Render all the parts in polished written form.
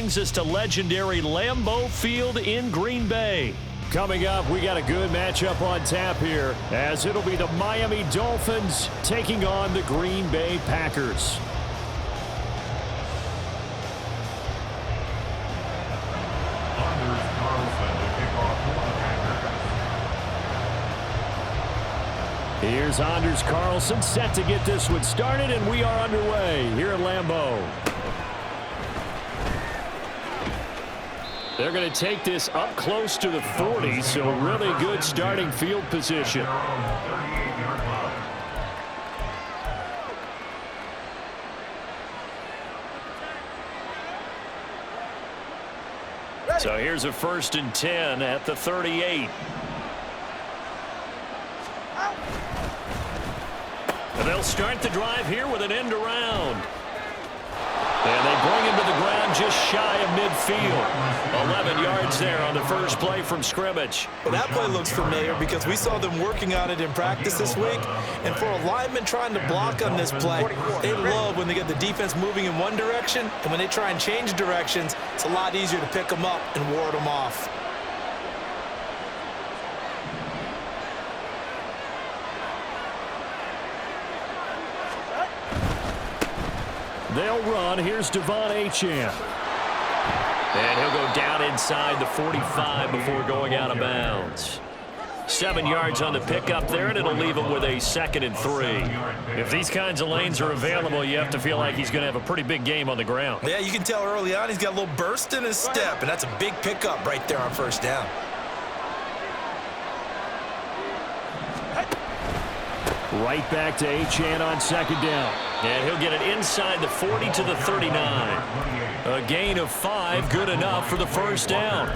brings us to legendary Lambeau Field in Green Bay. Coming up, we got a good matchup on tap here, as it'll be the Miami Dolphins taking on the Green Bay Packers. Here's Anders Carlson set to get this one started, and we are underway here at Lambeau. They're going to take this up close to the 40, so really good starting field position. So here's a 1st and 10 at the 38. And they'll start the drive here with an end around. And they bring him to the ground just shy of midfield. 11 yards there on the first play from scrimmage. Well, that play looks familiar because we saw them working on it in practice this week. And for a lineman trying to block on this play, they love when they get the defense moving in one direction. And when they try and change directions, it's a lot easier to pick them up and ward them off. They'll run. Here's Devon Achane. And he'll go down inside the 45 before going out of bounds. 7 yards on the pickup there, and it'll leave him with a 2nd and 3. If these kinds of lanes are available, you have to feel like he's going to have a pretty big game on the ground. Yeah, you can tell early on he's got a little burst in his step, and that's a big pickup right there on 1st down. Right back to Achane on 2nd down. And he'll get it inside the 40 to the 39. A gain of 5, good enough for the 1st down.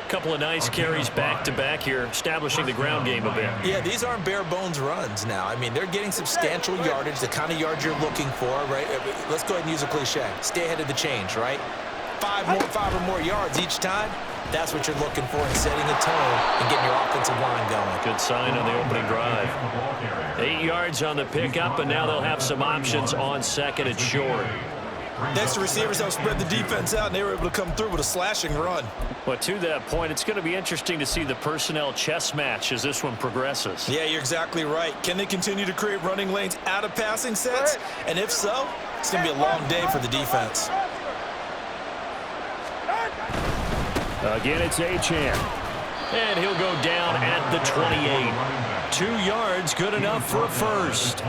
Couple of nice carries back-to-back here, establishing the ground game a bit. Yeah, these aren't bare-bones runs now. I mean, they're getting substantial yardage, the kind of yards you're looking for, right? Let's go ahead and use a cliche. Stay ahead of the change, right? 5 or more yards each time. That's what you're looking for in setting a tone and getting your offensive line going. Good sign on the opening drive. 8 yards on the pickup, and now they'll have some options on 2nd and short. Next, the receivers help spread the defense out, and they were able to come through with a slashing run. But to that point, it's going to be interesting to see the personnel chess match as this one progresses. Yeah, you're exactly right. Can they continue to create running lanes out of passing sets? And if so, it's going to be a long day for the defense. Again, it's Achane. And he'll go down at the 28. 2 yards, good enough for a 1st.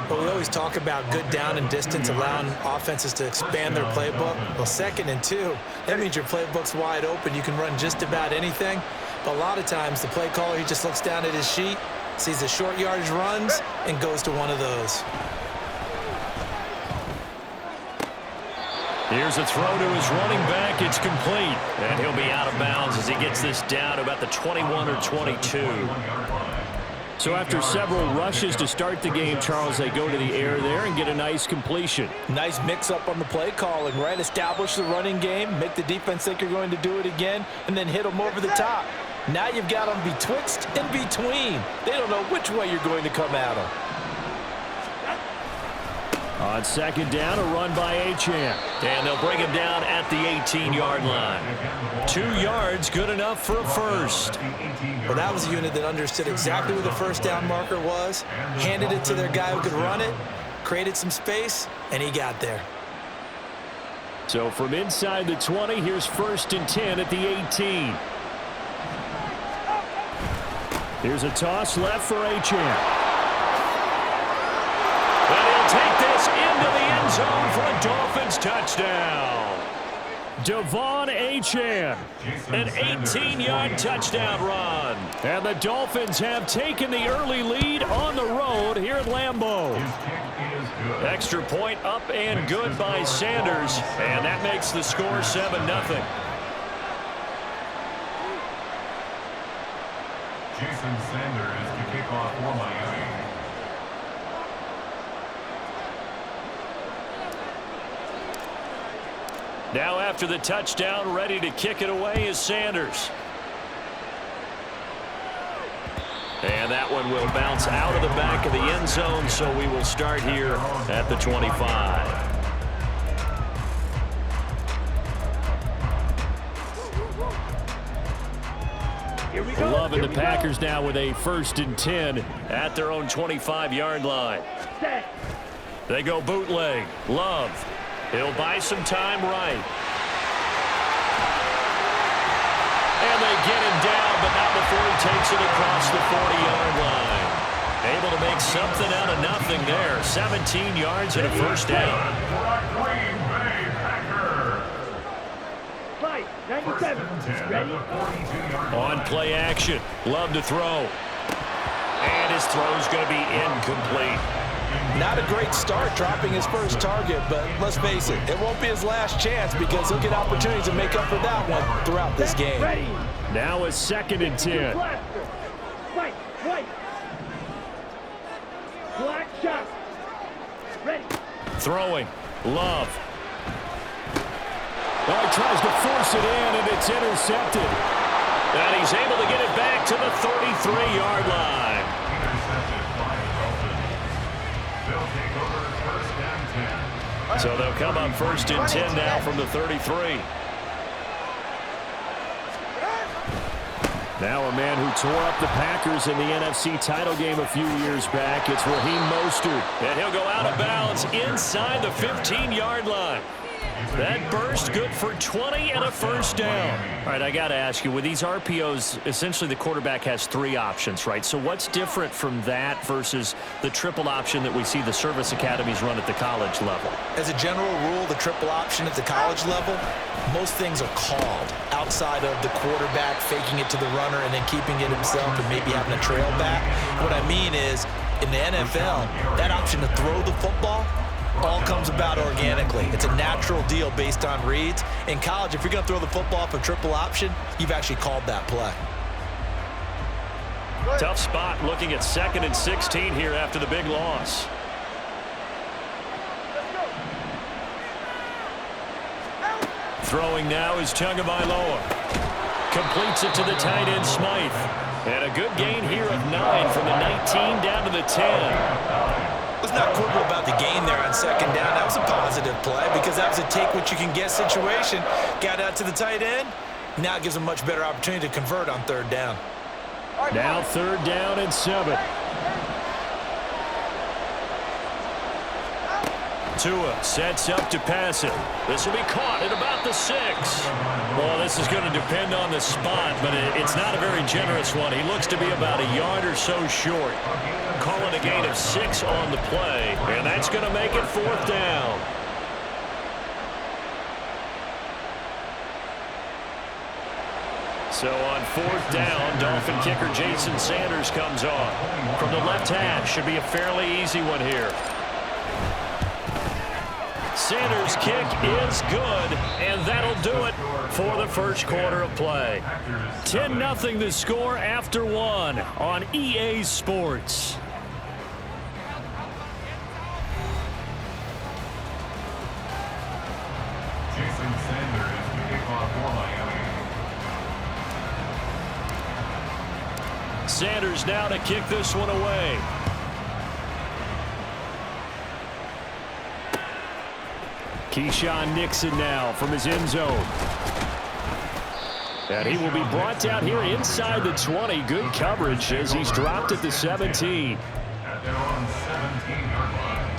Well, we always talk about good down and distance, allowing offenses to expand their playbook. Well, 2nd and 2, that means your playbook's wide open. You can run just about anything. But a lot of times, the play caller, he just looks down at his sheet, sees the short yardage runs, and goes to one of those. Here's a throw to his running back. It's complete. And he'll be out of bounds as he gets this down to about the 21 or 22. So after several rushes to start the game, Charles, they go to the air there and get a nice completion. Nice mix-up on the play calling, right? Establish the running game, make the defense think you're going to do it again, and then hit them over the top. Now you've got them betwixt and between. They don't know which way you're going to come at them. On 2nd down, a run by Achane. And they'll bring him down at the 18-yard line. 2 yards, good enough for a 1st. Well, that was a unit that understood exactly where the 1st down marker was, handed it to their guy who could run it, created some space, and he got there. So from inside the 20, here's 1st and 10 at the 18. Here's a toss left for Achane. Take this into the end zone for a Dolphins touchdown. Devon Achane, an 18-yard touchdown run. And the Dolphins have taken the early lead on the road here at Lambeau. Extra point up and good by Sanders, and that makes the score 7-0. Jason Sanders to kick off for Miami. Now after the touchdown, ready to kick it away is Sanders. And that one will bounce out of the back of the end zone, so we will start here at the 25. Love and the Packers now with a 1st and 10 at their own 25-yard line. They go bootleg. Love. He'll buy some time right. And they get him down, but not before he takes it across the 40-yard line. Able to make something out of nothing there. 17 yards and a 1st down. On play action. Love to throw. And his throw's going to be incomplete. Not a great start dropping his first target, but let's face it, it won't be his last chance because he'll get opportunities to make up for that one throughout this game. Now a 2nd and 10. Black shot. Ready. Throwing. Love. Oh, he tries to force it in, and it's intercepted. And he's able to get it back to the 33-yard line. So they'll come up 1st and 10 now from the 33. Now a man who tore up the Packers in the NFC title game a few years back. It's Raheem Mostert. And he'll go out of bounds inside the 15-yard line. That burst good for 20 and a 1st down. All right, I got to ask you, with these RPOs, essentially the quarterback has 3 options, right? So what's different from that versus the triple option that we see the service academies run at the college level? As a general rule, the triple option at the college level, most things are called outside of the quarterback faking it to the runner and then keeping it himself and maybe having a trail back. What I mean is, in the NFL, that option to throw the football all comes about organically. It's a natural deal based on reads. In college, if you're going to throw the football off a triple option, you've actually called that play. Tough spot looking at 2nd and 16 here after the big loss. Throwing now is Tagovailoa. Completes it to the tight end Smythe. And a good gain here of 9 from the 19 down to the 10. Let's not quibble about the gain there on 2nd down. That was a positive play because that was a take-what-you-can-get situation. Got out to the tight end. Now it gives him a much better opportunity to convert on 3rd down. Now 3rd down and 7. Tua sets up to pass it. This will be caught at about the 6. Well, this is going to depend on the spot, but it's not a very generous one. He looks to be about a yard or so short. Calling a gain of 6 on the play, and that's going to make it 4th down. So on 4th down, Dolphin kicker Jason Sanders comes on. From the left hash, should be a fairly easy one here. Sanders' kick is good, and that'll do it for the 1st quarter of play. 10-0 the score after 1 on EA Sports. Jason Sanders to kick off for Miami. Sanders now to kick this one away. Keyshawn Nixon now from his end zone. And he will be brought down here inside the 20. Good coverage as he's dropped at the 17. At their own 17-yard line.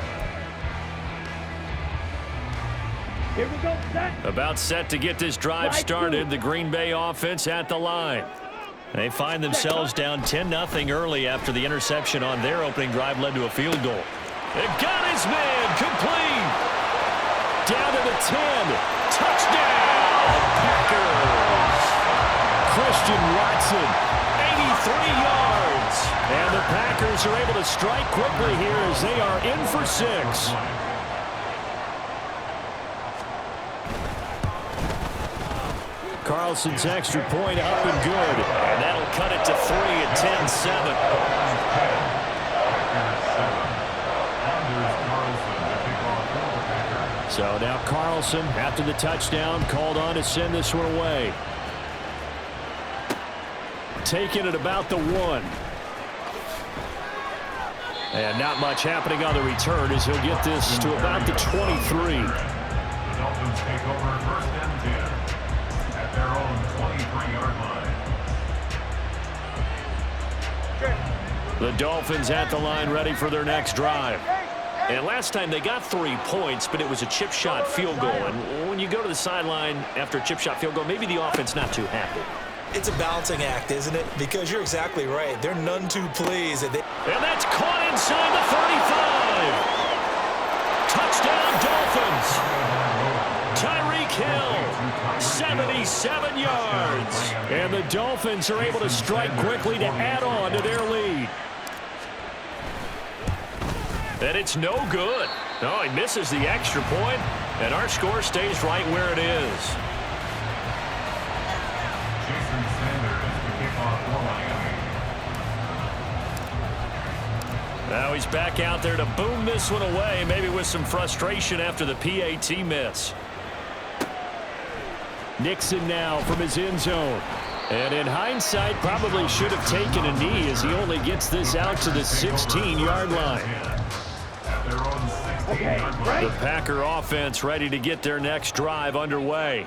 Here we go, set. About set to get this drive started. The Green Bay offense at the line. They find themselves down 10-0 early after the interception on their opening drive led to a field goal. They've got his man complete. Down to the 10. Touchdown, Packers. Christian Watson, 83 yards. And the Packers are able to strike quickly here as they are in for 6. Carlson's extra point up and good. And that'll cut it to 3 at 10-7. So now Carlson, after the touchdown, called on to send this one away. Taking it about the 1. And not much happening on the return as he'll get this to about the 23. The Dolphins take over 1st and 10 at their own 23-yard line. The Dolphins at the line ready for their next drive. And last time they got 3 points, but it was a chip shot field goal. And when you go to the sideline after a chip shot field goal, maybe the offense not too happy. It's a balancing act, isn't it? Because you're exactly right. They're none too pleased. And that's caught inside the 35. Tyreek Hill, 77 yards. And the Dolphins are able to strike quickly to add on to their lead. And it's no good. No, he misses the extra point, and our score stays right where it is. Jason Sanders, the kickoff for Miami. Now he's back out there to boom this one away, maybe with some frustration after the PAT miss. Nixon now from his end zone. And in hindsight, probably should have taken a knee as he only gets this out to the 16-yard line. The Packer offense ready to get their next drive underway.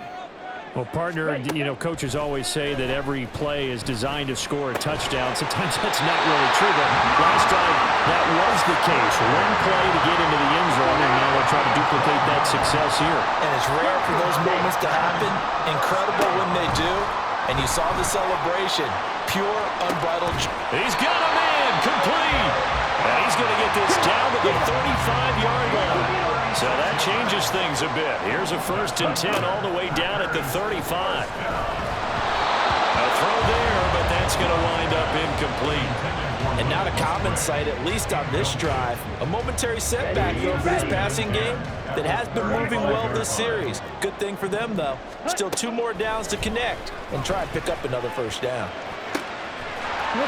Well, partner, you know, coaches always say that every play is designed to score a touchdown. Sometimes that's not really true, but last drive that was the case. One play to get into the end zone, and now they'll try to duplicate that success here. And it's rare for those moments to happen. Incredible when they do. And you saw the celebration. Pure, unbridled. He's got a man complete. And he's going to get this down to the 35-yard line. So that changes things a bit. Here's a 1st and 10 all the way down at the 35. A throw there, but that's going to wind up incomplete. And not a common sight, at least on this drive. A momentary setback, though, for this passing game that has been moving well this series. Good thing for them, though. Still 2 more downs to connect and try and pick up another 1st down.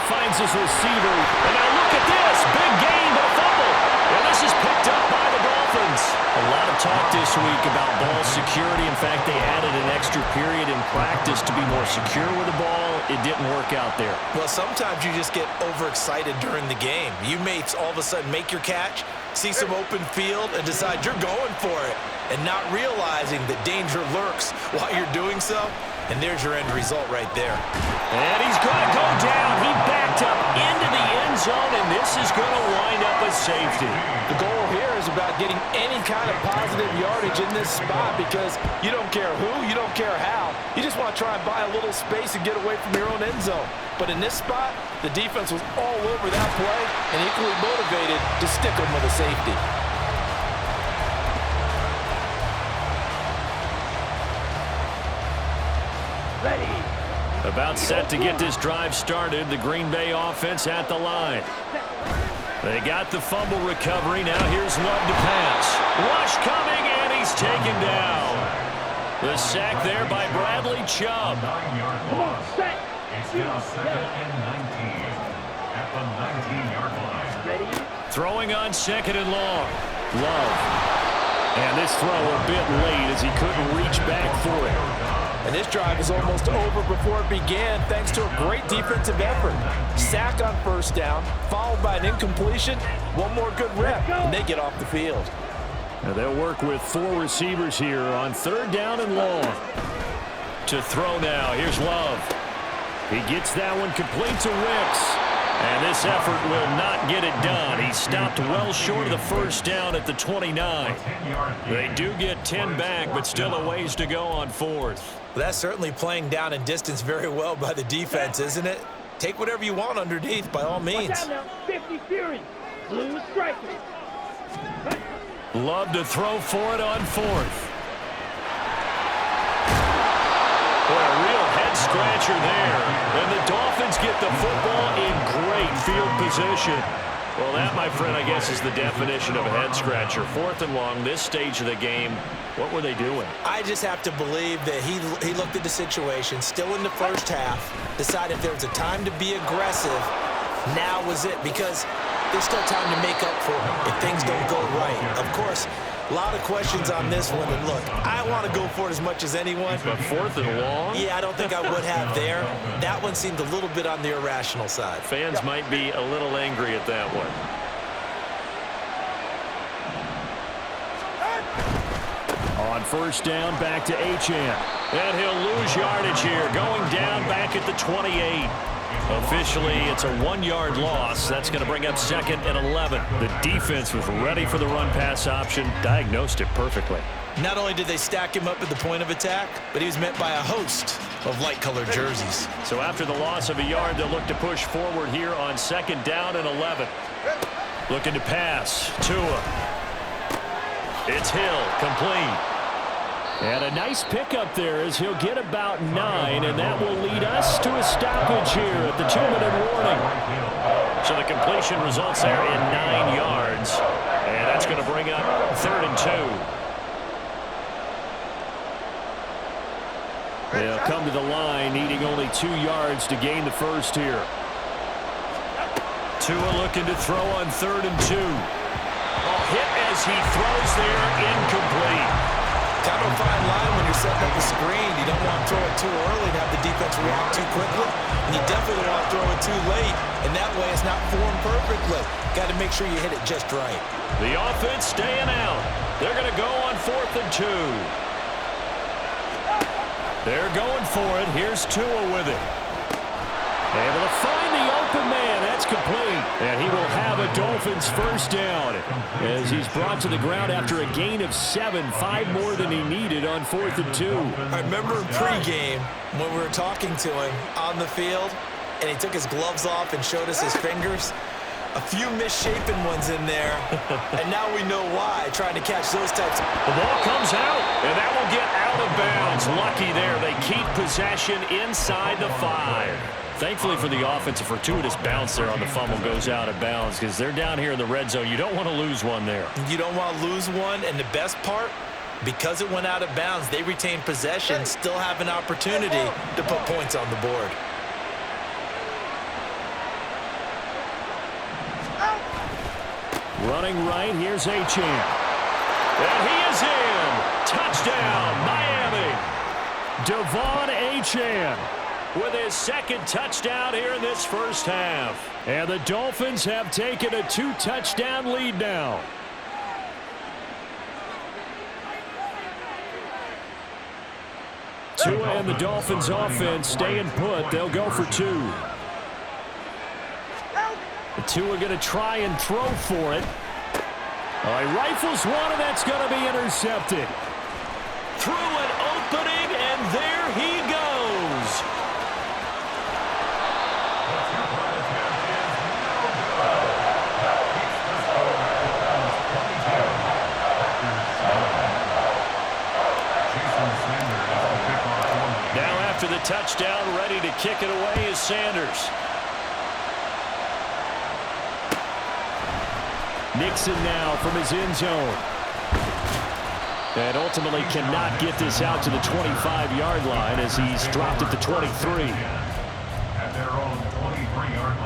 Finds his receiver. And now look at this. Big gain, but a fumble. And this is picked up by the Dolphins. A lot of talk this week about ball security. In fact, they added an extra period in practice to be more secure with the ball. It didn't work out there. Well, sometimes you just get overexcited during the game. You may all of a sudden make your catch, see some open field, and decide you're going for it, and not realizing that danger lurks while you're doing so. And there's your end result right there. And he's going to go down. He backed up into the end zone, and this is going to wind up a safety. The goal here is about getting any kind of positive yardage in this spot because you don't care who, you don't care how. You just want to try and buy a little space and get away from your own end zone. But in this spot, the defense was all over that play and equally motivated to stick them with a safety. About set to get this drive started. The Green Bay offense at the line. They got the fumble recovery. Now here's Love to pass. Rush coming, and he's taken down. The sack there by Bradley Chubb. 9-yard loss. It's now 2nd and 19 at the 19-yard line. Throwing on 2nd and long. Love. And this throw a bit late as he couldn't reach back for it. And this drive is almost over before it began thanks to a great defensive effort. Sack on 1st down, followed by an incompletion. One more good rep, and they get off the field. Now they'll work with 4 receivers here on 3rd down and long. To throw now, here's Love. He gets that one complete to Wicks. And this effort will not get it done. He stopped well short of the 1st down at the 29. They do get 10 back, but still a ways to go on 4th. That's certainly playing down in distance very well by the defense, isn't it? Take whatever you want underneath, by all means. 50 Fury. Blue striker. Love to throw for it on 4th. Boy, a real head-scratcher there. And the Dolphins get the football in great field position. Well, that, my friend, I guess is the definition of a head-scratcher. 4th and long, this stage of the game, what were they doing? I just have to believe that he looked at the situation, still in the 1st half, decided if there was a time to be aggressive, now was it, because there's still time to make up for it if things don't go right. Of course, a lot of questions on this one, and look, I want to go for it as much as anyone. But 4th and long? Yeah, I don't think I would have there. That one seemed a little bit on the irrational side. Fans might be a little angry at that one. On 1st down, back to HM. And he'll lose yardage here, going down back at the 28. Officially, it's a 1-yard loss. That's going to bring up 2nd and 11. The defense was ready for the run-pass option, diagnosed it perfectly. Not only did they stack him up at the point of attack, but he was met by a host of light-colored jerseys. So after the loss of a yard, they'll look to push forward here on 2nd down and 11. Looking to pass. Tua. It's Hill, complete. And a nice pickup there as he'll get about 9, and that will lead us to a stoppage here at the 2-minute warning. So the completion results there in 9 yards, and that's going to bring up 3rd and 2. They'll come to the line, needing only 2 yards to gain the first here. Tua looking to throw on 3rd and 2. Hit as he throws there, incomplete. Kind of a fine line when you're setting up the screen. You don't want to throw it too early and have the defense react too quickly. And you definitely don't want to throw it too late. And that way it's not formed perfectly. Got to make sure you hit it just right. The offense staying out. They're going to go on 4th and 2. They're going for it. Here's Tua with it. Able to find the open man. That's complete. And he will have a Dolphins first down as he's brought to the ground after a gain of 7, 5 more than he needed on 4th and 2. I remember in pregame when we were talking to him on the field and he took his gloves off and showed us his fingers. A few misshapen ones in there, and now we know why, trying to catch those types. The ball comes out, and that will get out of bounds. Lucky there. They keep possession inside the 5. Thankfully for the offense, a fortuitous bounce there on the fumble goes out of bounds because they're down here in the red zone. You don't want to lose one there. You don't want to lose one, and the best part, because it went out of bounds, they retain possession, still have an opportunity to put points on the board. Running right, here's H. And he is in. Touchdown, Miami. Devon H. with his 2nd touchdown here in this first half. And the Dolphins have taken a 2-touchdown lead now. Tua and the Dolphins offense staying put. They'll go for 2. Tua going to try and throw for it. He rifles one, and that's going to be intercepted. Through an opening, and there he goes. Now after the touchdown, ready to kick it away is Sanders. Nixon now from his end zone. And ultimately cannot get this out to the 25-yard line as he's dropped at the 23. At their own 23-yard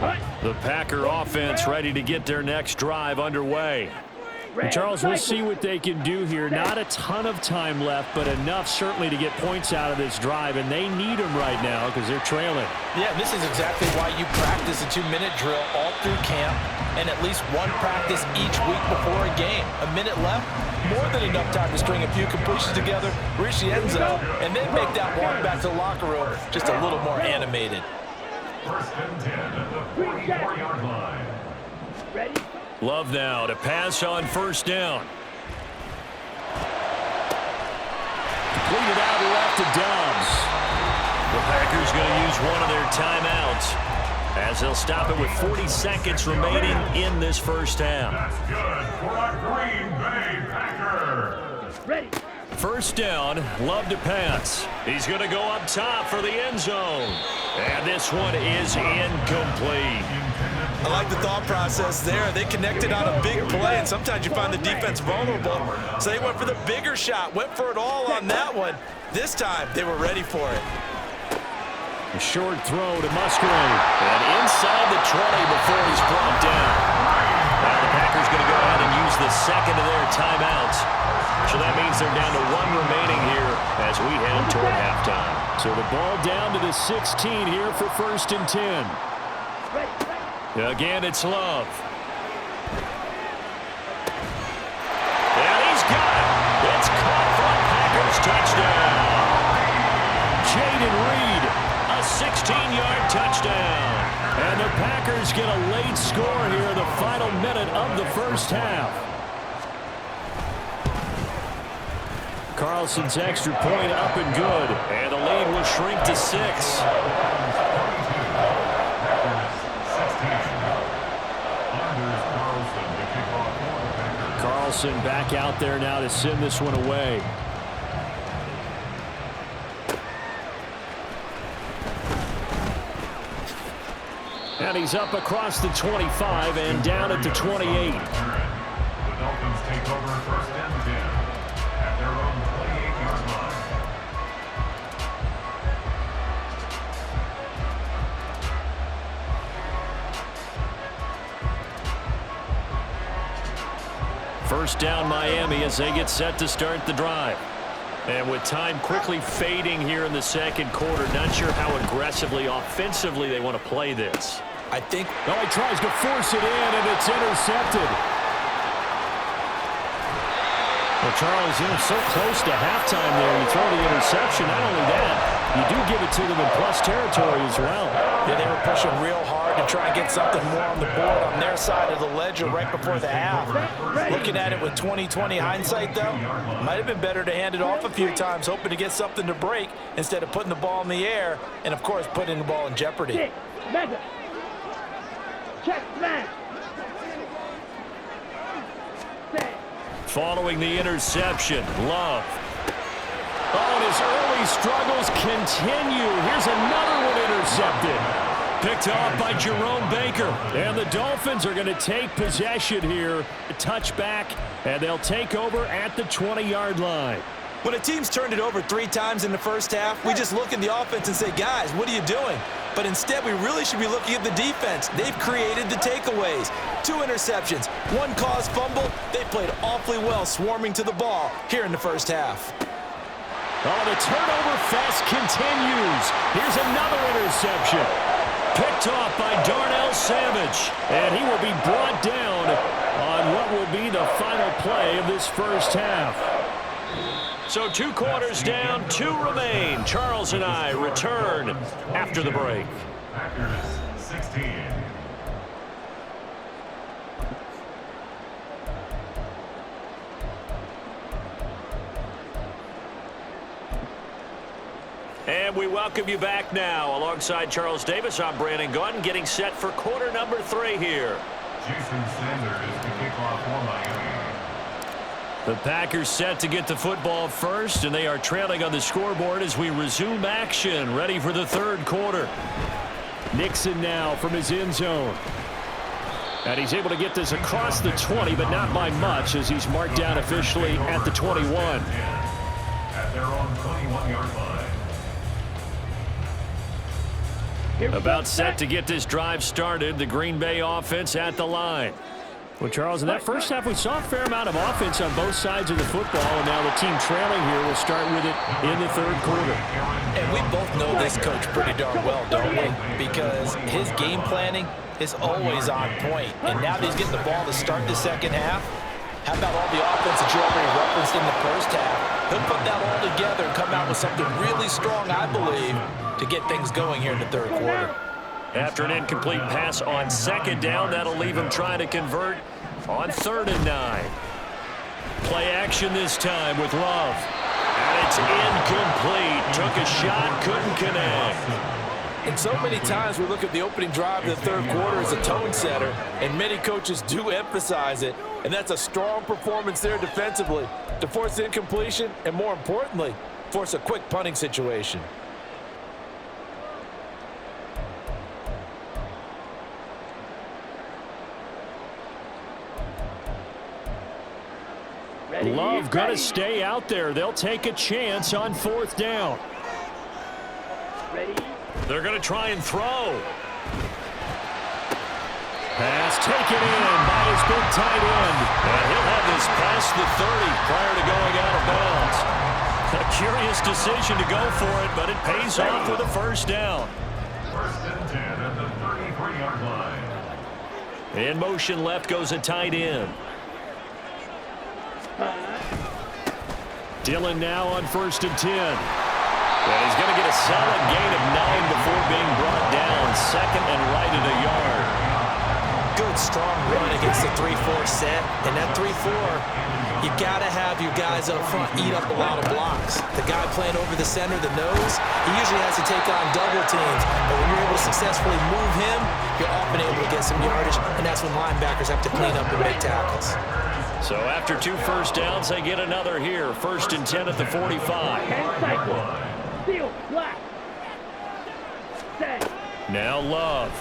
line. The Packer offense ready to get their next drive underway. And Charles, we'll see what they can do here. Not a ton of time left, but enough certainly to get points out of this drive, and they need them right now because they're trailing. Yeah, this is exactly why you practice a 2-minute drill all through camp and at least one practice each week before a game. A minute left, more than enough time to string a few completions together, reach the end zone, and then make that walk back to the locker room just a little more animated. 1st and 10 at the 44-yard line. Ready? Love now to pass on 1st down. Completed out left to Dobbs. The Packers going to use one of their timeouts as they'll stop it with 40 seconds remaining in this first half. That's good for a Green Bay Packer. Ready? 1st down, Love to pass. He's going to go up top for the end zone. And this one is incomplete. I like the thought process there. They connected on a big play, and sometimes you find the defense vulnerable. So they went for the bigger shot, went for it all on that one. This time, they were ready for it. A short throw to Musgrave. And inside the 20 before he's brought down. Now the Packers going to go ahead and use the 2nd of their timeouts. So that means they're down to 1 remaining here as we head toward halftime. So the ball down to the 16 here for 1st and 10. Again, it's Love. And he's got it. It's caught for a Packers touchdown. Jaden Reed, a 16-yard touchdown. And the Packers get a late score here in the final minute of the first half. Carlson's extra point up and good. And the lead will shrink to 6. Carlson back out there now to send this one away. And he's up across the 25 and down at the 28. The Dolphins take over first and 10 at their own 28-yard line. First down Miami as they get set to start the drive. And with time quickly fading here in the second quarter, not sure how aggressively, offensively they want to play this. I think... Oh, he tries to force it in, and it's intercepted. Well, Charles, so close to halftime there. You throw the interception. Not only that, you do give it to them in plus territory as well. Yeah, they were pushing real hard to try and get something more on the board on their side of the ledger right before the half. Looking at it with 20/20 hindsight, though, might have been better to hand it off a few times, hoping to get something to break instead of putting the ball in the air and, of course, putting the ball in jeopardy. Check, smash. Following the interception, Love. Oh, and his early struggles continue. Here's another one intercepted. Picked off by Jerome Baker. And the Dolphins are going to take possession here. A touchback, and they'll take over at the 20-yard line. When a team's turned it over 3 times in the first half, we just look at the offense and say, guys, what are you doing? But instead, we really should be looking at the defense. They've created the takeaways. 2 interceptions, 1 caused fumble. They played awfully well swarming to the ball here in the first half. Oh, the turnover fest continues. Here's another interception. Picked off by Darnell Savage. And he will be brought down on what will be the final play of this first half. So 2 quarters down, 2 remain. Charles and I return after the break. Packers 16. And we welcome you back now. Alongside Charles Davis, I'm Brandon Gunn, getting set for quarter number 3 here. Jason Sanders is the kickoff for Miami. The Packers set to get the football first, and they are trailing on the scoreboard as we resume action, ready for the third quarter. Nixon now from his end zone. And he's able to get this across the 20, but not by much, as he's marked down officially at the 21. At their own 21-yard line. About set to get this drive started, the Green Bay offense at the line. Well, Charles, in that first half, we saw a fair amount of offense on both sides of the football, and now the team trailing here will start with it in the third quarter. And we both know this coach pretty darn well, don't we? Because his game planning is always on point. And now that he's getting the ball to start the second half, how about all the offense that you already referenced in the first half? He'll put that all together and come out with something really strong, I believe, to get things going here in the third quarter. After an incomplete pass on second down, that'll leave him trying to convert on 3rd and 9. Play action this time with Love. And it's incomplete. Took a shot, couldn't connect. And so many times we look at the opening drive of the third quarter as a tone setter, and many coaches do emphasize it. And that's a strong performance there defensively to force incompletion and, more importantly, force a quick punting situation. Love going to stay out there. They'll take a chance on 4th down. Ready? They're going to try and throw. Pass taken in by his big tight end. And he'll have this past the 30 prior to going out of bounds. A curious decision to go for it, but it pays off with a first down. 1st and 10 at the 33-yard line. In motion left goes a tight end. Dillon now on 1st and 10. And he's going to get a solid gain of 9 before being brought down. Second and right at a yard. Good, strong run against the 3-4 set. And that 3-4, you got to have your guys up front eat up a lot of blocks. The guy playing over the center, the nose, he usually has to take on double teams. But when you're able to successfully move him, you're often able to get some yardage, and that's when linebackers have to clean up and make tackles. So after 2 first downs, they get another here. 1st and 10 at the 45. Cycle. Steal. Black. Set. Now Love.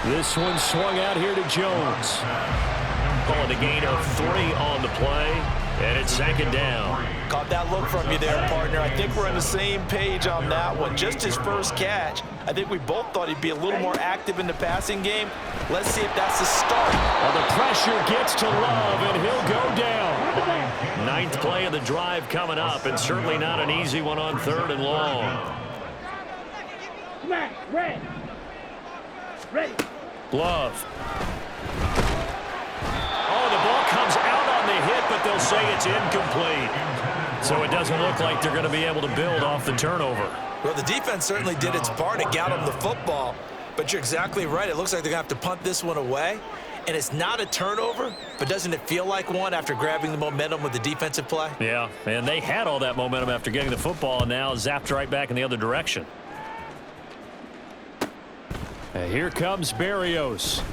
This one swung out here to Jones. Calling a gain of 3 on the play, and it's 2nd down. Caught that look from you there, partner. I think we're on the same page on that one. Just his first catch. I think we both thought he'd be a little more active in the passing game. Let's see if that's the start. Well, the pressure gets to Love, and he'll go down. 9th play of the drive coming up, and certainly not an easy one on 3rd and long. Smash. Red. Ready. Love. Oh, the ball comes out on the hit, but they'll say it's incomplete. So it doesn't look like they're going to be able to build off the turnover. Well, the defense certainly did its part to get them the football. But you're exactly right. It looks like they're going to have to punt this one away. And it's not a turnover, but doesn't it feel like one after grabbing the momentum with the defensive play? Yeah, and they had all that momentum after getting the football, and now zapped right back in the other direction. And here comes Berrios.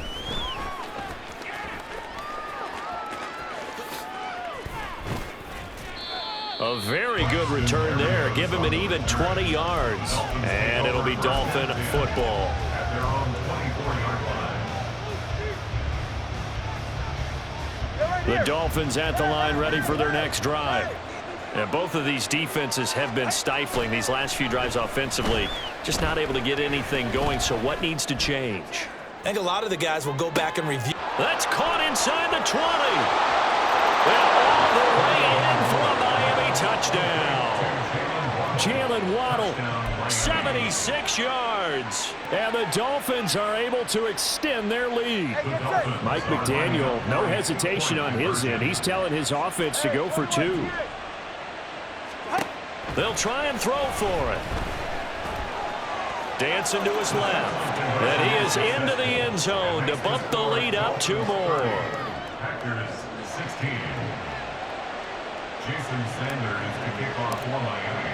A very good return there. Give him an even 20 yards. And it'll be Dolphin football. At their own 24-yard line. The Dolphins at the line, ready for their next drive. And both of these defenses have been stifling these last few drives offensively. Just not able to get anything going, so what needs to change? I think a lot of the guys will go back and review. That's caught inside the 20. And all the way in for a Miami touchdown. Jalen Waddle, 76 yards. And the Dolphins are able to extend their lead. Mike McDaniel, no hesitation on his end. He's telling his offense to go for 2. They'll try and throw for it. Dancing to his left. And he is into the end zone to bump the lead up 2 more. Packers 16. Jason Sanders to kick off for Miami.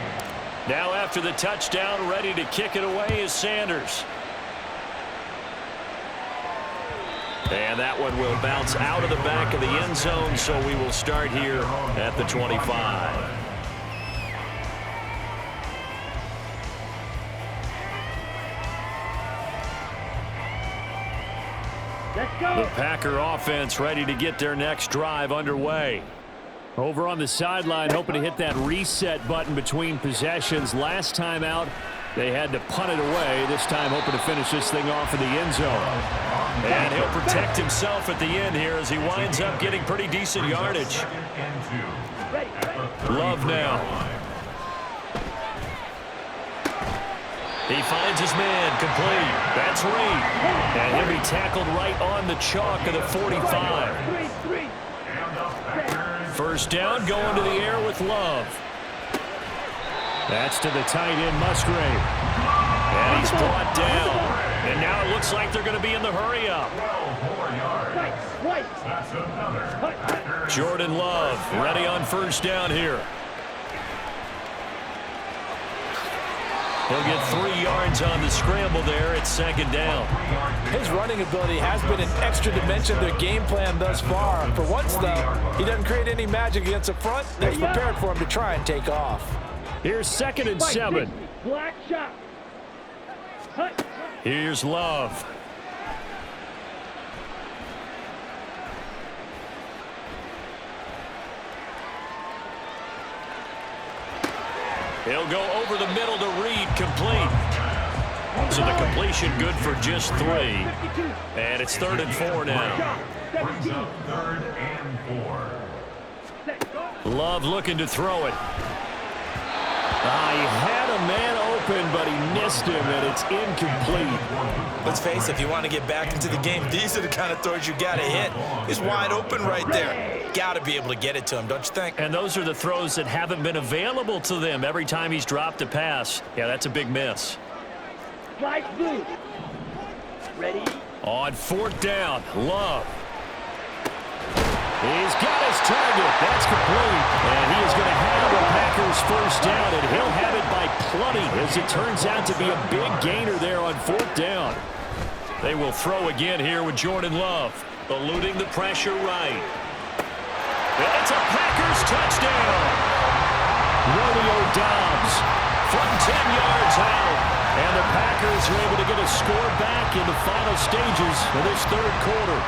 Now after the touchdown, ready to kick it away is Sanders. And that one will bounce out of the back of the end zone, so we will start here at the 25. Let's go. The Packer offense ready to get their next drive underway. Over on the sideline, hoping to hit that reset button between possessions. Last time out, they had to punt it away. This time, hoping to finish this thing off in the end zone. And he'll protect himself at the end here as he winds up getting pretty decent yardage. Love now. He finds his man, complete. That's Reed. And he'll be tackled right on the chalk of the 45. First down, going to the air with Love. That's to the tight end, Musgrave. And he's brought down. And now it looks like they're going to be in the hurry-up. Jordan Love ready on first down here. He'll get 3 yards on the scramble there. It's 2nd down. His running ability has been an extra dimension of their game plan thus far. For once, though, he doesn't create any magic against the front. That's prepared for him to try and take off. Here's 2nd and 7. Black shot. Here's Love. He'll go over the middle to Reed, complete. So the completion good for just 3. And it's 3rd and 4 now. Brings up 3rd and 4. Love looking to throw it. He had a man open, but he missed him, and it's incomplete. Let's face it, if you want to get back into the game, these are the kind of throws you got to hit. He's wide open right there. Got to be able to get it to him, don't you think? And those are the throws that haven't been available to them every time he's dropped a pass. Yeah, that's a big miss. Strike blue. Ready? On fourth down, Love. He's got his target. That's complete. And he is going to have the Packers first down, and he'll have it by plenty as it turns out to be a big gainer there on fourth down. They will throw again here with Jordan Love, eluding the pressure right. It's a Packers touchdown. Romeo Doubs from 10 yards out. And the Packers are able to get a score back in the final stages of this third quarter.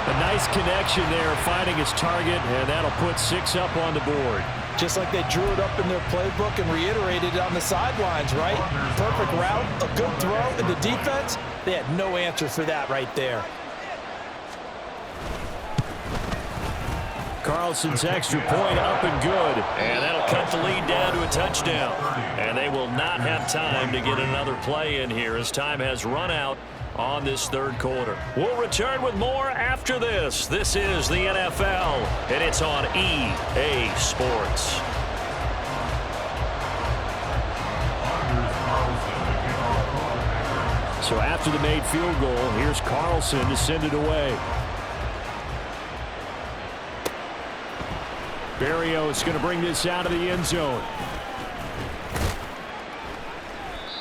A nice connection there, finding his target, and that'll put 6 up on the board. Just like they drew it up in their playbook and reiterated it on the sidelines, right? Perfect route, a good throw, and the defense, they had no answer for that right there. Carlson's extra point up and good. And that'll cut the lead down to a touchdown. And they will not have time to get another play in here as time has run out on this third quarter. We'll return with more after this. This is the NFL, and it's on EA Sports. So after the made field goal, here's Carlson to send it away. Berrios going to bring this out of the end zone.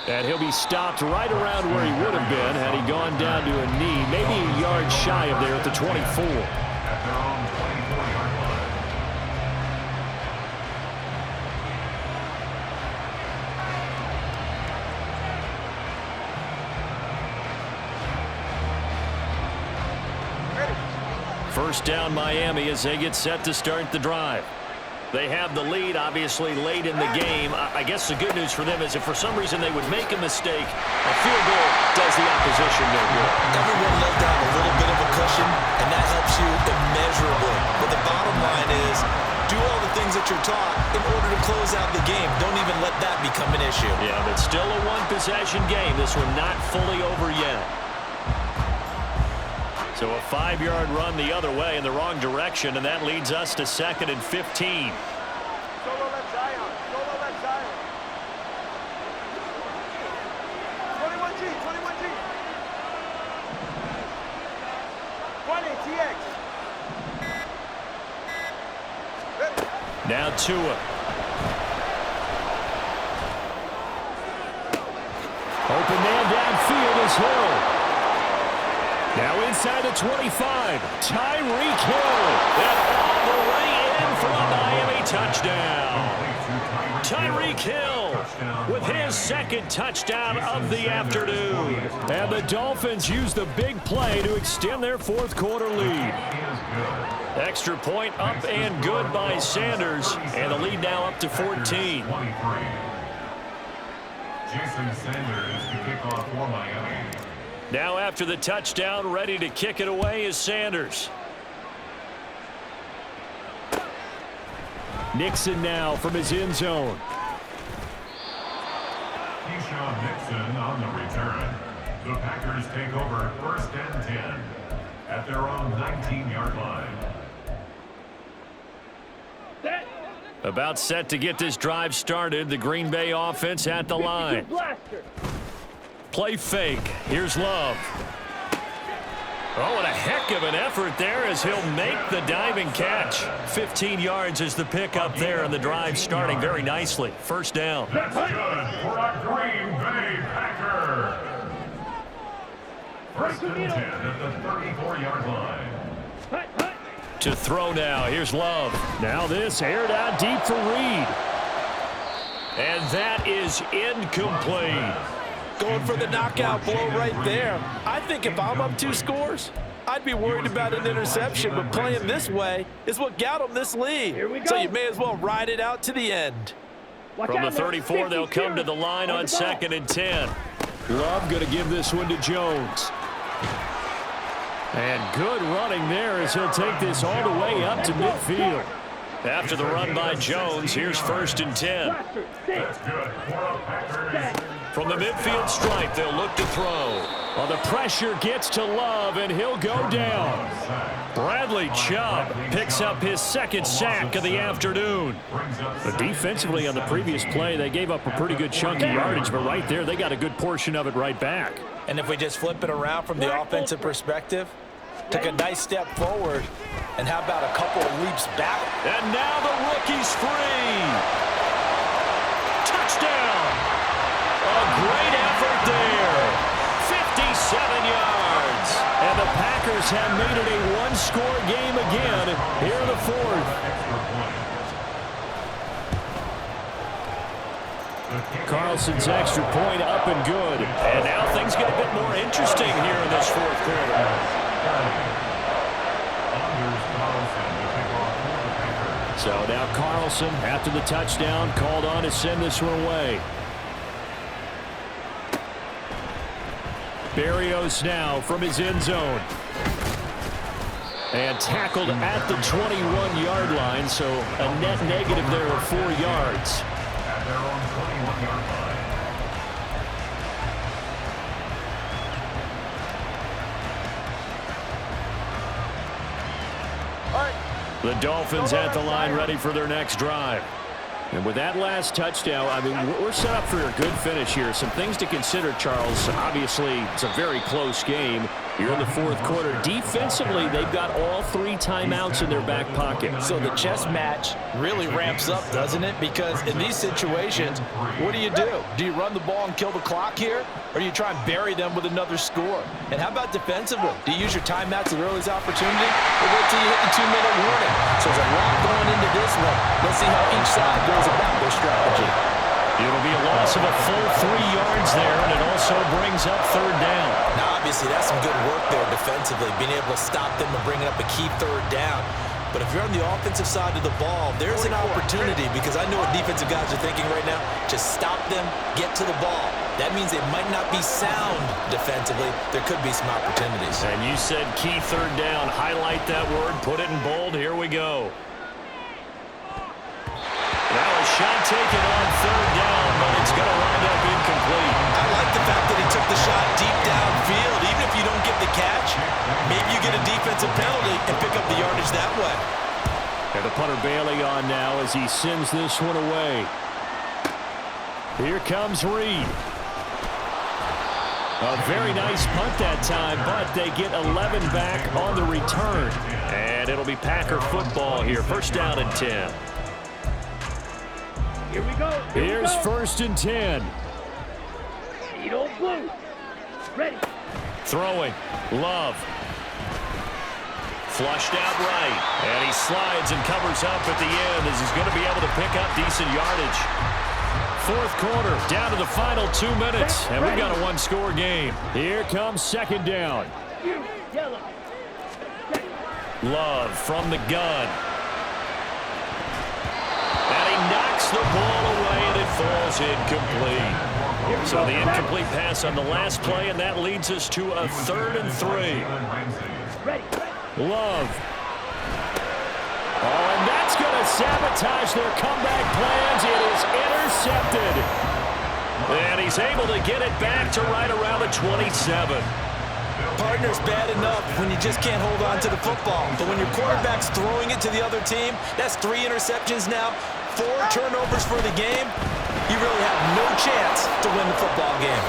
And he'll be stopped right around where he would have been had he gone down to a knee, maybe a yard shy of there at the 24. At their own 24-yard line. First down Miami as they get set to start the drive. They have the lead, obviously, late in the game. I guess the good news for them is if for some reason they would make a mistake, a field goal does the opposition no good. Everyone loves to have a little bit of a cushion, and that helps you immeasurably. But the bottom line is, do all the things that you're taught in order to close out the game. Don't even let that become an issue. Yeah, but still a one-possession game. This one not fully over yet. So a 5-yard run the other way in the wrong direction, and that leads us to 2nd and 15. Solo left Zion. Solo left Zion. 21G. 21G. 20 TX. Now Tua. Open man downfield is Hill. Now inside the 25, Tyreek Hill. And all the way in for a Miami touchdown. Tyreek Hill with his second touchdown of the afternoon. And the Dolphins use the big play to extend their fourth quarter lead. Extra point up and good by Sanders. And the lead now up to 14. Jason Sanders to kick off for Miami. Now after the touchdown, ready to kick it away is Sanders. Nixon now from his end zone. Keyshawn Nixon on the return. The Packers take over 1st and 10 at their own 19-yard line. About set to get this drive started. The Green Bay offense at the line. Blaster. Play fake. Here's Love. Oh, and a heck of an effort there as he'll make the diving catch. 15 yards is the pickup there, and the drive starting very nicely. First down. That's good for a Green Bay Packer. 1st and 10 at the 34-yard line. To throw now. Here's Love. Now this aired out deep for Reed. And that is incomplete. Going for the knockout blow right there. I think if I'm up 2 scores, I'd be worried about an interception, but playing this way is what got them this lead. Here we go. So you may as well ride it out to the end. From the 34, they'll come to the line on 2nd and 10. Love going to give this one to Jones. And good running there as he'll take this all the way up to midfield. After the run by Jones, here's 1st and 10. That's good for a Packers From the midfield stripe, they'll look to throw. Well, the pressure gets to Love, and he'll go down. Bradley Chubb picks up his second sack of the afternoon. But defensively on the previous play, they gave up a pretty good chunk of yardage, but right there, they got a good portion of it right back. And if we just flip it around from the offensive perspective, took a nice step forward, and how about a couple of leaps back? And now the rookie's free. Touchdown. A great effort there. 57 yards. And the Packers have made it a one-score game again here in the fourth. Carlson's extra point up and good. And now things get a bit more interesting here in this fourth quarter. So now Carlson, after the touchdown, called on to send this one away. Berrios now from his end zone. And tackled at the 21-yard line, so a net negative there of 4 yards. At their own 21-yard line. The Dolphins at the line ready for their next drive. And with that last touchdown, I mean, we're set up for a good finish here. Some things to consider, Charles. Obviously, it's a very close game. You're in the fourth quarter. Defensively, they've got all 3 timeouts in their back pocket. So the chess match really ramps up, doesn't it? Because in these situations, what do? Do you run the ball and kill the clock here? Or do you try and bury them with another score? And how about defensively? Do you use your timeouts at earliest opportunity? Or wait till you hit the 2-minute warning? So there's a lot going into this one. Let's see how each side goes about their strategy. It'll be a loss of a full 3 yards there, and it also brings up third down. Now, obviously, that's some good work there defensively, being able to stop them and bringing up a key third down. But if you're on the offensive side of the ball, there's an opportunity, because I know what defensive guys are thinking right now. Just stop them, get to the ball. That means they might not be sound defensively. There could be some opportunities. And you said key third down. Highlight that word, put it in bold. Here we go. Now a shot taken on third down, but it's going to wind up incomplete. I like the fact that he took the shot deep downfield. Even if you don't get the catch, maybe you get a defensive penalty and pick up the yardage that way. And the punter Bailey on now as he sends this one away. Here comes Reed. A very nice punt that time, but they get 11 back on the return. And it'll be Packer football here. First down and 10. Here we go. Here's first and 10. You don't blue. Ready. Throwing. Love. Flushed out right. And he slides and covers up at the end as he's going to be able to pick up decent yardage. Fourth quarter, down to the final 2 minutes, and we've got a one-score game. Here comes second down. Yellow. Love from the gun. And he knocks the ball away, and it falls incomplete. So the incomplete pass on the last play, and that leads us to a 3rd and 3. Love. Oh, and that's going to sabotage their comeback plans. It is intercepted. And he's able to get it back to right around the 27. Partner's bad enough when you just can't hold on to the football. But when your quarterback's throwing it to the other team, that's 3 interceptions now, 4 turnovers for the game. You really have no chance to win the football game.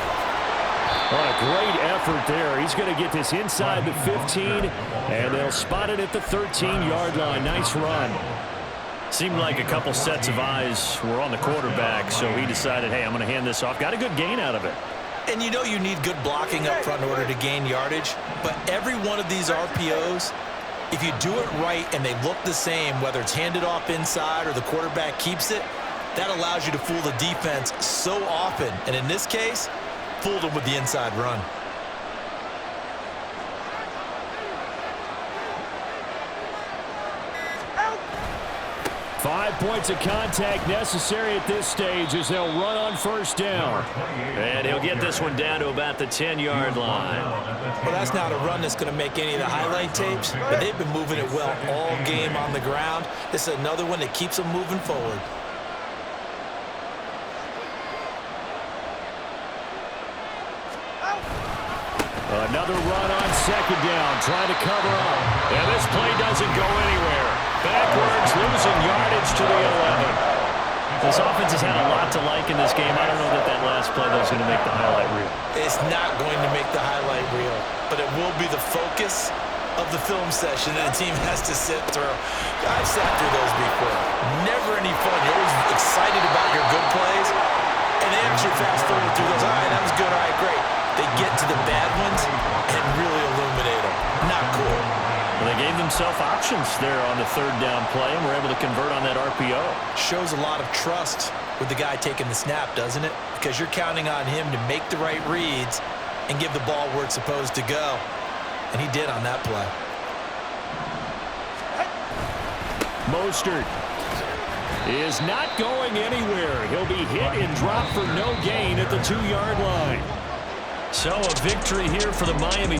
What a great effort there. He's going to get this inside the 15, and they'll spot it at the 13-yard line. Nice run. Seemed like a couple sets of eyes were on the quarterback, so he decided, hey, I'm going to hand this off. Got a good gain out of it. And you know you need good blocking up front in order to gain yardage, but every one of these RPOs, if you do it right and they look the same, whether it's handed off inside or the quarterback keeps it, that allows you to fool the defense so often. And in this case, fooled them with the inside run. Out. 5 points of contact necessary at this stage as they'll run on first down. And he'll get this one down to about the 10-yard line. Well, that's not a run that's going to make any of the highlight tapes, but they've been moving it well all game on the ground. This is another one that keeps them moving forward. Another run on second down, trying to cover up. And this play doesn't go anywhere. Backwards, losing yardage to the 11. This offense has had a lot to like in this game. I don't know that that last play though is going to make the highlight reel. It's not going to make the highlight reel, but it will be the focus of the film session that a team has to sit through. I've sat through those before. Never any fun. You're always excited about your good plays, and they actually fast forward through those. All right, that was good. All right, great. They get to the bad ones and really illuminate them. Not cool. Well, they gave themselves options there on the third down play and were able to convert on that RPO. Shows a lot of trust with the guy taking the snap, doesn't it? Because you're counting on him to make the right reads and give the ball where it's supposed to go. And he did on that play. Mostert is not going anywhere. He'll be hit and dropped for no gain at the 2-yard line. So a victory here for the Miami